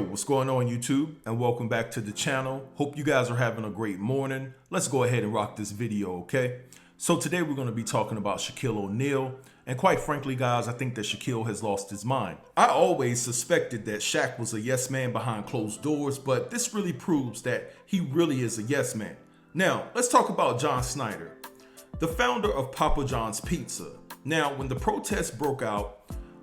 what's going on YouTube? And welcome back to the channel. Hope you guys are having a great morning. Let's go ahead and rock this video, okay? So today we're going to be talking about Shaquille O'Neal. And quite frankly, guys, I think that Shaquille has lost his mind. I always suspected that Shaq was a yes man behind closed doors, but this really proves that he really is a yes man. Now, let's talk about John Snyder, the founder of Papa John's Pizza. Now, when the protests broke out,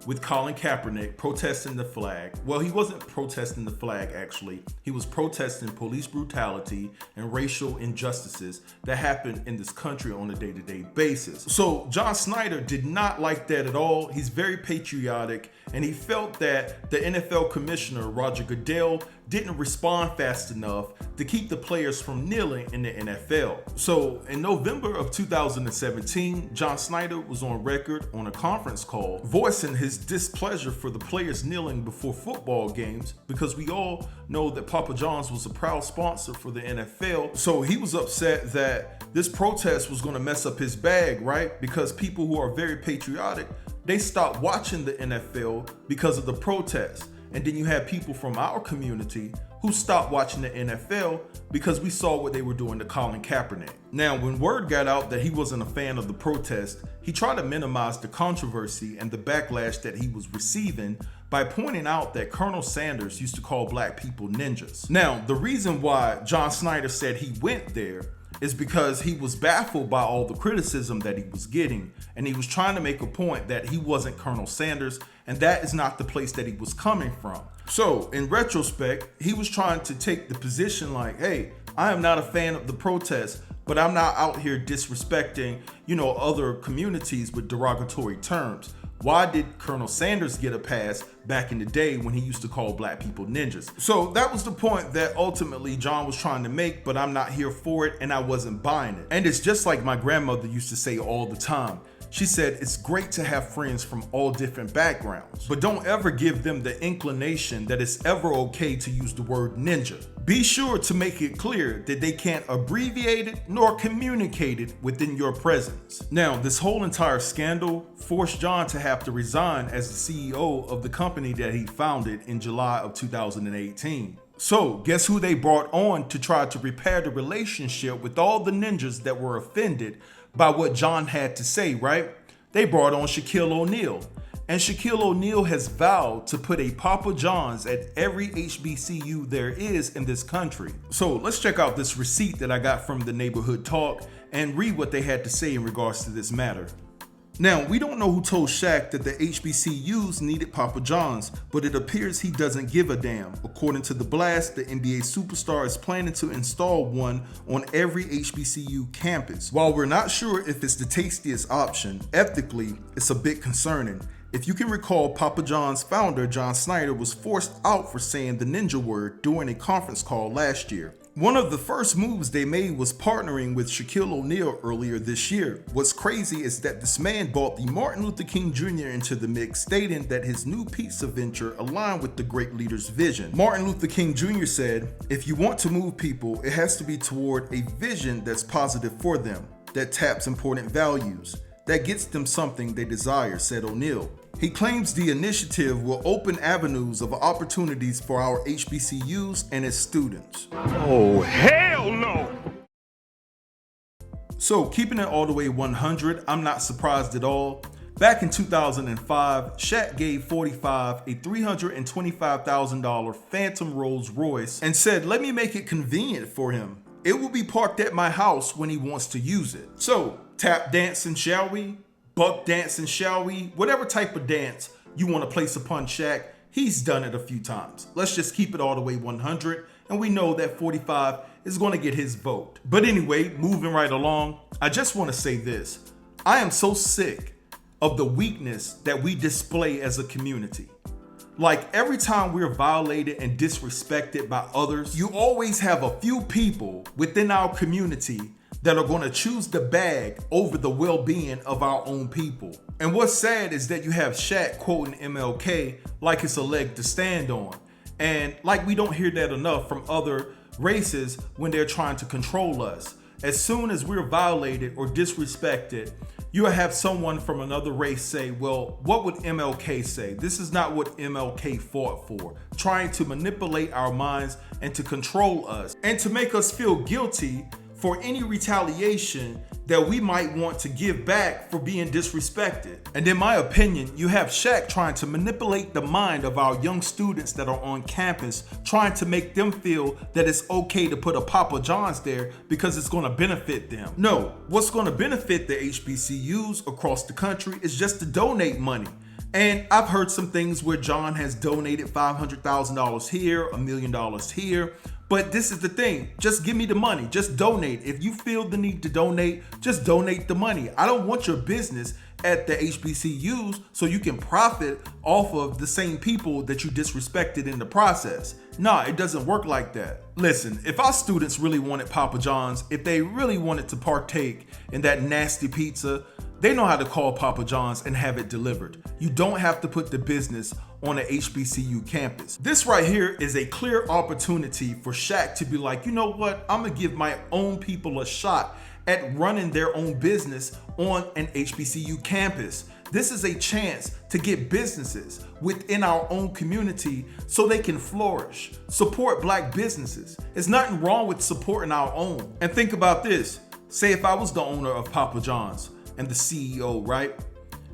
with Colin Kaepernick protesting the flag. Well, he wasn't protesting the flag, actually. He was protesting police brutality and racial injustices that happen in this country on a day-to-day basis. So John Snyder did not like that at all. He's very patriotic, and he felt that the NFL commissioner, Roger Goodell, didn't respond fast enough to keep the players from kneeling in the NFL. So in November of 2017, John Snyder was on record on a conference call voicing his displeasure for the players kneeling before football games, because we all know that Papa John's was a proud sponsor for the NFL. So he was upset that this protest was going to mess up his bag, right? Because people who are very patriotic, they stopped watching the NFL because of the protest. And then you have people from our community who stopped watching the NFL because we saw what they were doing to Colin Kaepernick. Now, when word got out that he wasn't a fan of the protest, he tried to minimize the controversy and the backlash that he was receiving by pointing out that Colonel Sanders used to call black people ninjas. Now, the reason why John Snyder said he went there is because he was baffled by all the criticism that he was getting, and he was trying to make a point that he wasn't Colonel Sanders, and that is not the place that he was coming from. So in retrospect, he was trying to take the position like, hey, I am not a fan of the protest, but I'm not out here disrespecting, other communities with derogatory terms. Why did Colonel Sanders get a pass back in the day when he used to call black people ninjas? So that was the point that ultimately John was trying to make, but I'm not here for it and I wasn't buying it. And it's just like my grandmother used to say all the time. She said, it's great to have friends from all different backgrounds, but don't ever give them the inclination that it's ever okay to use the word ninja. Be sure to make it clear that they can't abbreviate it nor communicate it within your presence. Now, this whole entire scandal forced John to have to resign as the CEO of the company that he founded in July of 2018. So guess who they brought on to try to repair the relationship with all the ninjas that were offended by what John had to say, right? They brought on Shaquille O'Neal. And Shaquille O'Neal has vowed to put a Papa John's at every HBCU there is in this country. So let's check out this receipt that I got from the Neighborhood Talk and read what they had to say in regards to this matter. Now, we don't know who told Shaq that the HBCUs needed Papa John's, but it appears he doesn't give a damn. According to the blast, the NBA superstar is planning to install one on every HBCU campus. While we're not sure if it's the tastiest option, ethically, it's a bit concerning. If you can recall, Papa John's founder, John Snyder, was forced out for saying the ninja word during a conference call last year. One of the first moves they made was partnering with Shaquille O'Neal earlier this year. What's crazy is that this man brought the Martin Luther King Jr. into the mix, stating that his new pizza venture aligned with the great leader's vision. Martin Luther King Jr. said, if you want to move people, it has to be toward a vision that's positive for them, that taps important values, that gets them something they desire, said O'Neal. He claims the initiative will open avenues of opportunities for our HBCUs and its students. Oh, hell no! So keeping it all the way 100, I'm not surprised at all. Back in 2005, Shaq gave 45 a $325,000 Phantom Rolls Royce and said, let me make it convenient for him. It will be parked at my house when he wants to use it. So tap dancing, shall we? Buck dancing, shall we? Whatever type of dance you want to place upon Shaq, he's done it a few times. Let's just keep it all the way 100, and we know that 45 is going to get his vote. But anyway, moving right along, I just want to say this. I am so sick of the weakness that we display as a community. Like every time we're violated and disrespected by others, you always have a few people within our community that are going to choose the bag over the well-being of our own people. And what's sad is that you have Shaq quoting MLK like it's a leg to stand on. And like we don't hear that enough from other races when they're trying to control us. As soon as we're violated or disrespected, You have someone from another race say, well, what would MLK say? This is not what MLK fought for. Trying to manipulate our minds and to control us and to make us feel guilty for any retaliation that we might want to give back for being disrespected. And in my opinion, you have Shaq trying to manipulate the mind of our young students that are on campus, trying to make them feel that it's okay to put a Papa John's there because it's going to benefit them. No, what's going to benefit the HBCUs across the country is just to donate money. And I've heard some things where John has donated $500,000 here, $1 million here. But this is the thing, just give me the money, just donate. If you feel the need to donate, just donate the money. I don't want your business at the HBCUs so you can profit off of the same people that you disrespected in the process. Nah, it doesn't work like that. Listen, if our students really wanted Papa John's, if they really wanted to partake in that nasty pizza, they know how to call Papa John's and have it delivered. You don't have to put the business on an HBCU campus. This right here is a clear opportunity for Shaq to be like, you know what? I'm gonna give my own people a shot at running their own business on an HBCU campus. This is a chance to get businesses within our own community so they can flourish. Support black businesses. There's nothing wrong with supporting our own. And think about this. Say if I was the owner of Papa John's and the CEO, right?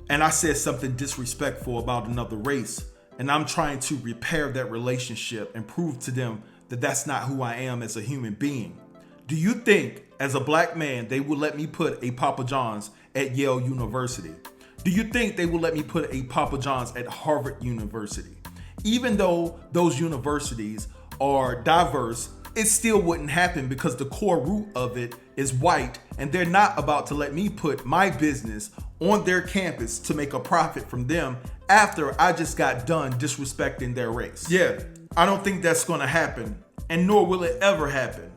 And I said something disrespectful about another race, and I'm trying to repair that relationship and prove to them that that's not who I am as a human being. Do you think, as a black man, they will let me put a Papa John's at Yale University? Do you think they will let me put a Papa John's at Harvard University? Even though those universities are diverse, it still wouldn't happen because the core root of it is white, and they're not about to let me put my business on their campus to make a profit from them after I just got done disrespecting their race. Yeah, I don't think that's gonna happen, and nor will it ever happen.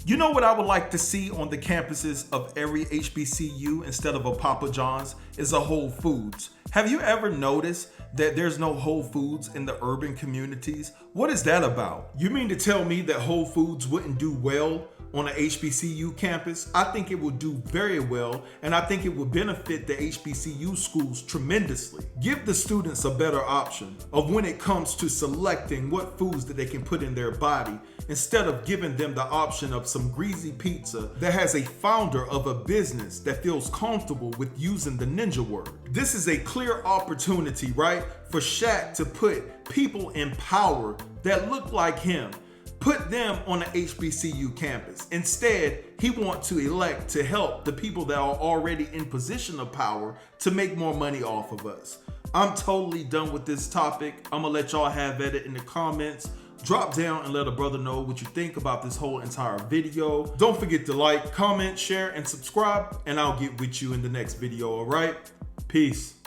You know what I would like to see on the campuses of every HBCU instead of a Papa John's is a Whole Foods. Have you ever noticed that there's no Whole Foods in the urban communities? What is that about? You mean to tell me that Whole Foods wouldn't do well on an HBCU campus? I think it would do very well, and I think it would benefit the HBCU schools tremendously. Give the students a better option of when it comes to selecting what foods that they can put in their body, instead of giving them the option of some greasy pizza that has a founder of a business that feels comfortable with using the ninja word. This is a clear opportunity, right, for Shaq to put people in power that look like him, put them on an HBCU campus. Instead, he wants to elect to help the people that are already in position of power to make more money off of us. I'm totally done with this topic. I'm gonna let y'all have at it in the comments. Drop down and let a brother know what you think about this whole entire video. Don't forget to like, comment, share, and subscribe, and I'll get with you in the next video, all right? Peace.